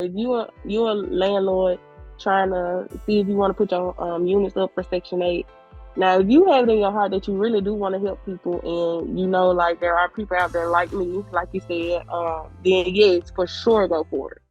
If you're a landlord trying to see if you want to put your units up for Section 8. Now, if you have it in your heart that you really do want to help people, and you know, like, there are people out there like me, like you said, then yes, for sure, go for it.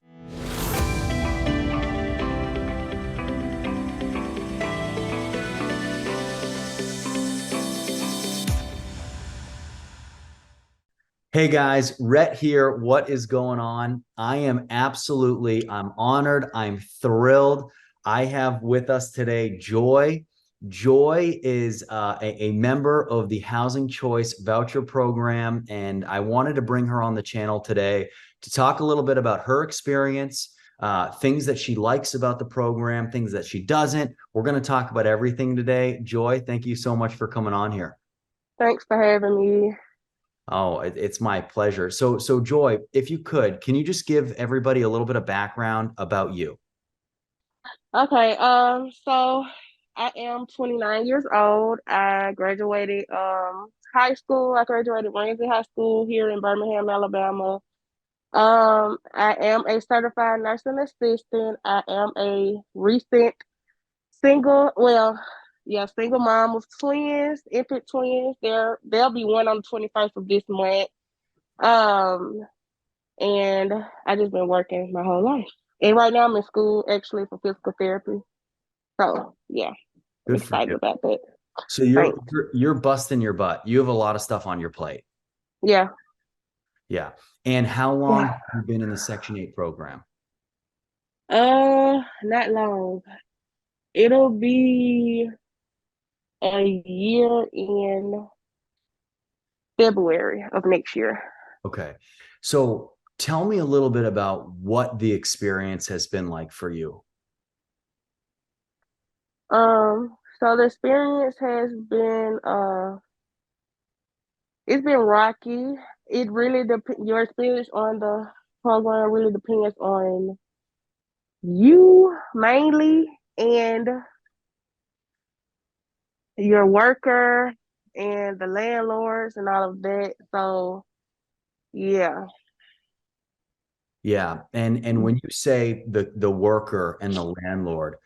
Hey guys, Rhett here. What is going on? I'm honored, I'm thrilled. I have with us today Joy. Joy is a member of the Housing Choice Voucher Program, and I wanted to bring her on the channel today to talk a little bit about her experience, things that she likes about the program, things that she doesn't. We're going to talk about everything today. Joy, thank you so much for coming on here. Thanks for having me. Oh, it's my pleasure. So Joy, if you could, can you just give everybody a little bit of background about you? Okay, so I am 29 years old. I graduated high school. I graduated Ramsey High School here in Birmingham, Alabama. I am a certified nursing assistant. I am a recent single, well, yeah, single mom of twins, infant twins. They'll be one on the 21st of this month. Um, and I just been working my whole life. And right now I'm in school actually for physical therapy. So yeah, I'm Good for excited you. about that. So you're Thanks. you're, you're busting your butt. You have a lot of stuff on your plate. Yeah. Yeah. And how long Yeah. have you been in the Section 8 program? Not long. It'll be a year in February of next year. Okay. So tell me a little bit about what the experience has been like for you. So the experience has been it's been rocky. It really your experience on the program really depends on you mainly and your worker and the landlords and all of that. So yeah. Yeah. And when you say the worker and the landlord,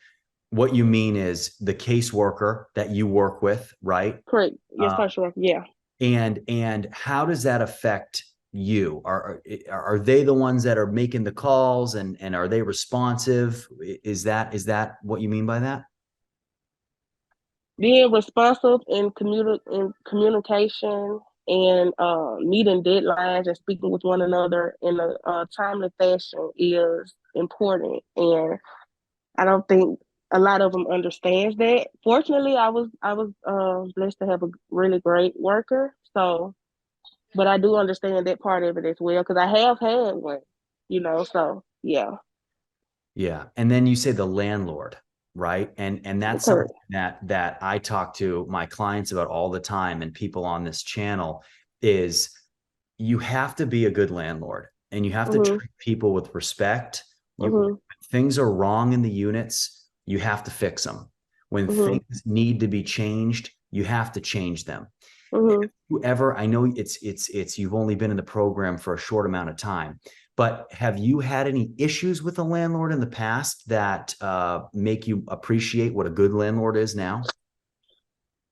what you mean is the caseworker that you work with, right? Correct. Yes, Uh, social worker. Yeah. and how does that affect you? Are they the ones that are making the calls, and are they responsive? Is that what you mean by that? Being responsive in communication and meeting deadlines and speaking with one another in a timely fashion is important. And I don't think a lot of them understands that. Fortunately, I was blessed to have a really great worker. So, but I do understand that part of it as well because I have had one. So yeah, Yeah. And then you say the landlord, right? And that's something correct. that I talk to my clients about all the time, and people on this channel, is you have to be a good landlord, and you have to Mhm. treat people with respect. When Mhm. things are wrong in the units, you have to fix them. When Mhm. things need to be changed, you have to change them. Mhm. Whoever, I know it's you've only been in the program for a short amount of time, but have you had any issues with a landlord in the past that make you appreciate what a good landlord is now?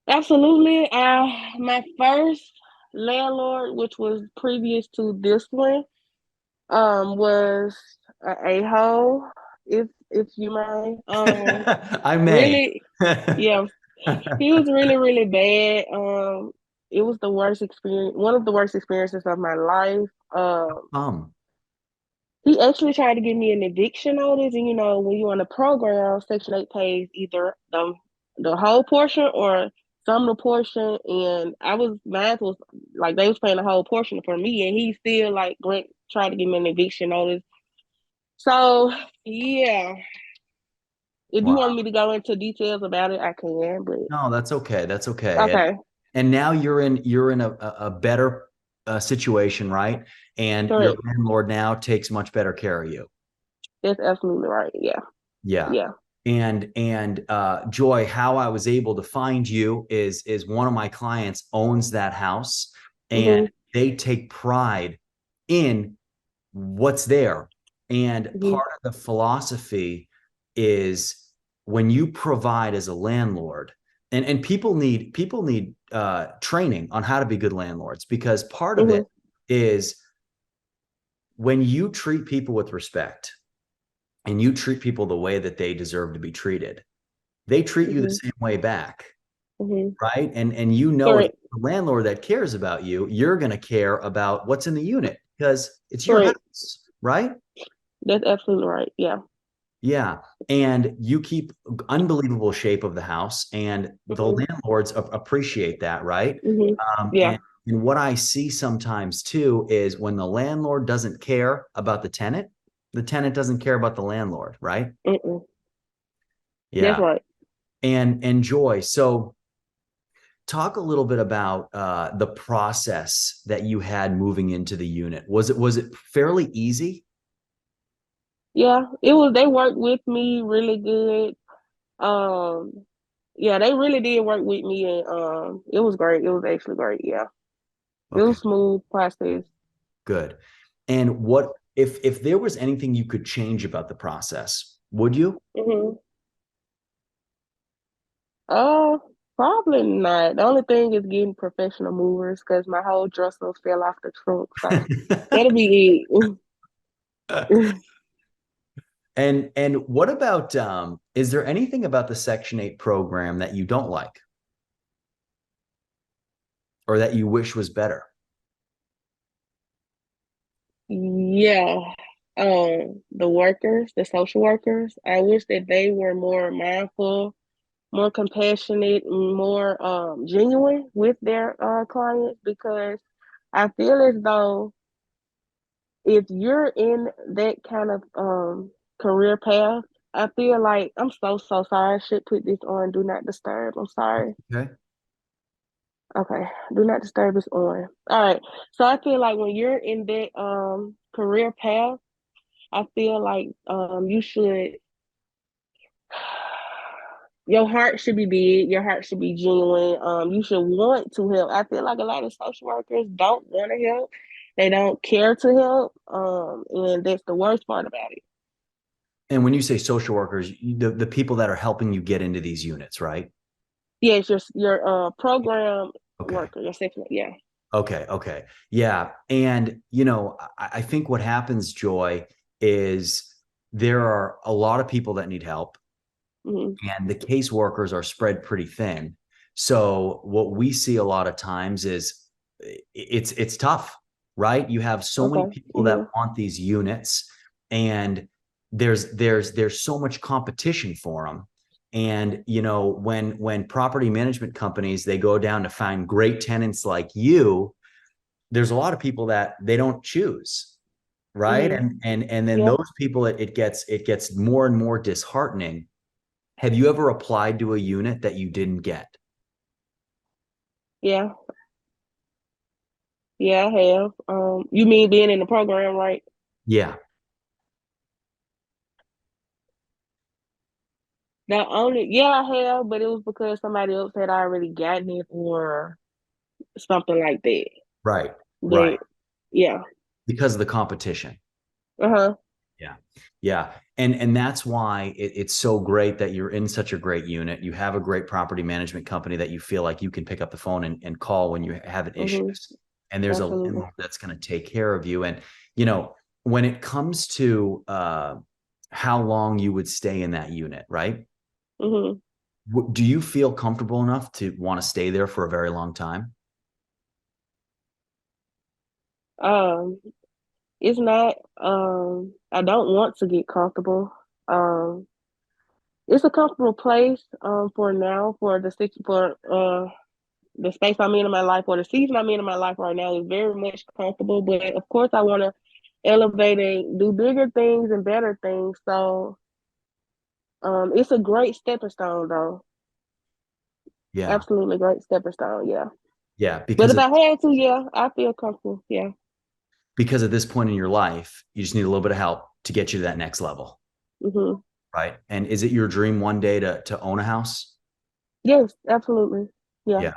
Absolutely. My first landlord, which was previous to this one, was a hole, if you may. I may. Really, yeah, he was really, really bad. It was the worst experience, one of the worst experiences of my life. um, He actually tried to give me an eviction notice, and when you're on the program, Section 8 pays either the whole portion or some of the portion, and mine was like they was paying the whole portion for me, and he still like tried to give me an eviction notice. So yeah, if you want wow. me to go into details about it, I can. But No, that's okay. That's okay. And okay, and now you're in a better situation, right? And your correct. landlord now takes much better care of you. That's absolutely right. Yeah, Yeah. yeah. And Joy, how I was able to find you is one of my clients owns that house, and Mhm. they take pride in what's there. And Mhm. part of the philosophy is when you provide as a landlord, and people need training on how to be good landlords, because part of it Mhm. is when you treat people with respect and you treat people the way that they deserve to be treated, they treat you the Mhm. same way back, Mhm. right? And you know, if Correct. you're a landlord that cares about you, you're going to care about what's in the unit because it's your Correct. house, right? That's absolutely right. Yeah. Yeah. And you keep unbelievable shape of the house, and the Mhm. landlords appreciate that, right? Mhm. Um, Yeah. and, and what I see sometimes too is when the landlord doesn't care about the tenant doesn't care about the landlord, right? Mm-mm. That's Yeah. right. And Joy, so talk a little bit about the process that you had moving into the unit. Was it fairly easy? Yeah. It was. They worked with me really good. Um. Yeah, they really did work with me, and it was great. It was actually great. Yeah. It Okay, was smooth process. good. And what if there was anything you could change about the process, would you? Mhm. Uh, Probably not. The only thing is getting professional movers because my whole dresser fell off the trunk. So that'll be it. And what about is there anything about the Section 8 program that you don't like or that you wish was better? Yeah. The workers, the social workers, I wish that they were more mindful, more compassionate, and more genuine with their clients because I feel as though if you're in that kind of career path, I feel like I'm so sorry. I should put this on Do Not Disturb. I'm sorry. Okay. Okay, Do Not Disturb is on. All right. So I feel like when you're in that career path, I feel like you should your heart should be big, your heart should be genuine. You should want to help. I feel like a lot of social workers don't want to help. They don't care to help. And that's the worst part about it. And when you say social workers, the people that are helping you get into these units, right? Yes, your program Okay. worker, your second, yeah. Okay. Yeah. And, I think what happens, Joy, is there are a lot of people that need help, Mm-hmm. and the caseworkers are spread pretty thin. So what we see a lot of times is it's tough, right? You have so many Okay. people that Mm-hmm. want these units, and there's so much competition for them. And when property management companies, they go down to find great tenants like you, there's a lot of people that they don't choose, right? Mm-hmm. And then Yeah. those people, it gets more and more disheartening. Have you ever applied to a unit that you didn't get? Yeah. Yeah, I have. You mean being in the program, right? Yeah, Not only, yeah, I have, but it was because somebody else had already gotten it or something like that. right, right. But yeah. Because of the competition. Uh-huh. Yeah. Yeah. And that's why it's so great that you're in such a great unit. You have a great property management company that you feel like you can pick up the phone and call when you have an Mm-hmm. issues. And there's a Absolutely. landlord that's going to take care of you. And, when it comes to how long you would stay in that unit, right? Mm-hmm. Do you feel comfortable enough to want to stay there for a very long time? Um, it's not I don't want to get comfortable. It's a comfortable place for now for the space I'm in my life or the season I'm in my life right now is very much comfortable. But of course I wanna elevate and do bigger things and better things. So it's a great stepping stone though. Yeah. Absolutely great stepping stone, yeah. Yeah. But Because if of I had to, yeah, I feel comfortable. Yeah. because at this point in your life, you just need a little bit of help to get you to that next level. Hmm. Right. And is it your dream one day to own a house? Yes, absolutely. Yeah. Yeah.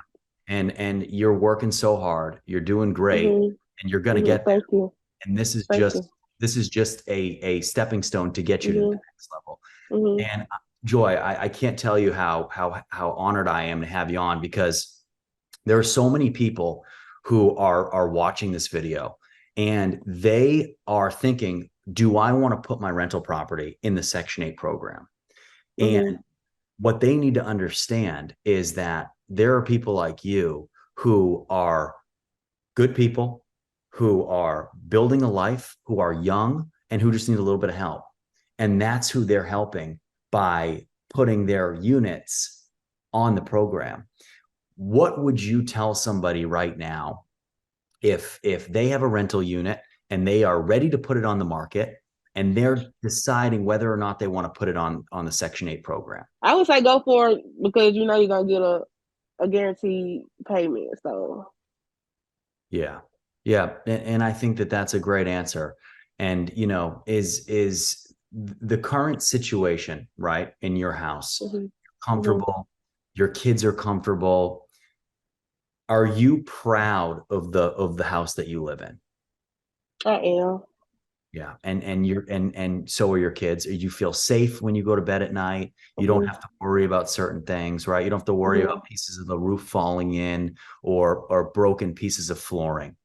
And you're working so hard. You're doing great, Hmm. and you're going to Hmm. get there. Thank you. And this is Thank just you. this is just a stepping stone to get you to the Mhm. next level. Mhm. And Joy, I can't tell you how honored I am to have you on, because there are so many people who are watching this video and they are thinking, do I want to put my rental property in the Section 8 program? And Mhm. what they need to understand is that there are people like you who are good people, who are building a life, who are young, and who just need a little bit of help. And that's who they're helping by putting their units on the program. What would you tell somebody right now if they have a rental unit and they are ready to put it on the market and they're deciding whether or not they want to put it on the Section 8 program? I would say go for it because you know you're gonna get a guaranteed payment. So. Yeah. Yeah. And I think that that's a great answer. And, is the current situation, right, in your house Mhm. Mhm. comfortable? Your kids are comfortable. Are you proud of the house that you live in? I am. Yeah. And so are your kids. You feel safe when you go to bed at night. You don't Mhm. have to worry about certain things, right? You don't have to worry Mhm. about pieces of the roof falling in or broken pieces of flooring.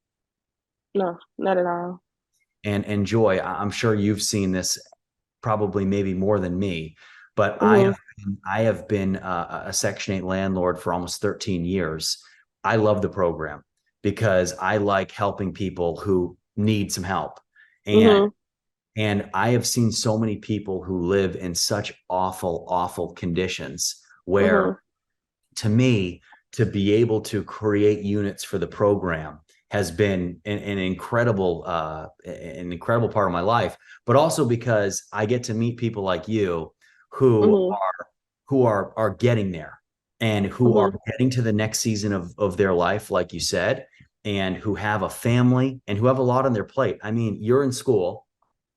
No, not at all. And Joy, I'm sure you've seen this probably maybe more than me, but Mhm. I have been a Section 8 landlord for almost 13 years. I love the program because I like helping people who need some help. And Mhm. and I have seen so many people who live in such awful, awful conditions where, Mhm. to me, to be able to create units for the program has been an incredible part of my life, but also because I get to meet people like you who Mhm. are getting there and who are Mhm. getting to the next season of their life, like you said, and who have a family and who have a lot on their plate. I mean, you're in school,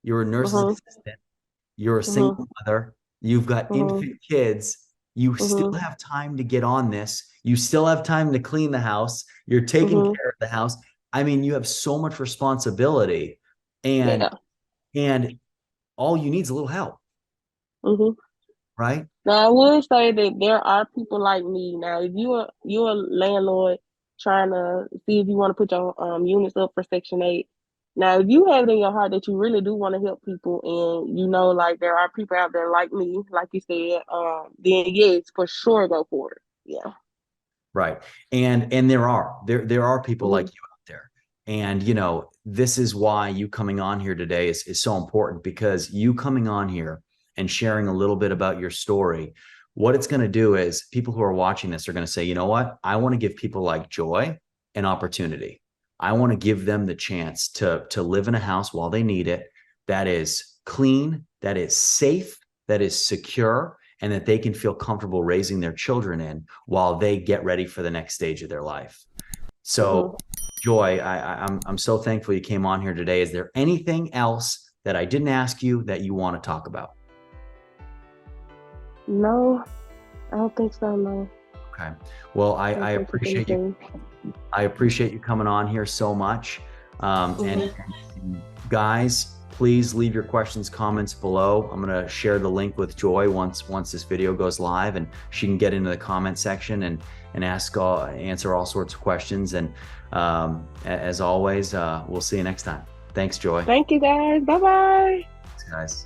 you're a nurse's Mhm. assistant, you're a Mhm. single mother, you've got Mhm. infant kids, you still Mhm. have time to get on this. You still have time to clean the house. You're taking Mhm. care of the house. I mean, you have so much responsibility, and Yeah. and all you need is a little help, Mhm. right? Now I would say that there are people like me. Now, if you're a landlord trying to see if you want to put your units up for Section 8. Now, if you have it in your heart that you really do want to help people, and you know, like there are people out there like me, like you said, then yes, for sure, go for it. Yeah. Right. And there are people like Mhm. you out there. And this is why you coming on here today is so important, because you coming on here and sharing a little bit about your story, what it's going to do is people who are watching this are going to say, you know what? I want to give people like Joy an opportunity. I want to give them the chance to live in a house while they need it, that is clean, that is safe, that is secure, and that they can feel comfortable raising their children in while they get ready for the next stage of their life. Mhm. So, Joy, I'm so thankful you came on here today. Is there anything else that I didn't ask you that you want to talk about? No, I don't think so. No, Okay. Well, I don't think it's anything. I appreciate you coming on here so much. And Mhm. guys, please leave your questions, comments below. I'm going to share the link with Joy once this video goes live, and she can get into the comment section and answer all sorts of questions. And as always, we'll see you next time. Thanks, Joy. Thank you, guys. Bye bye. Thanks, guys.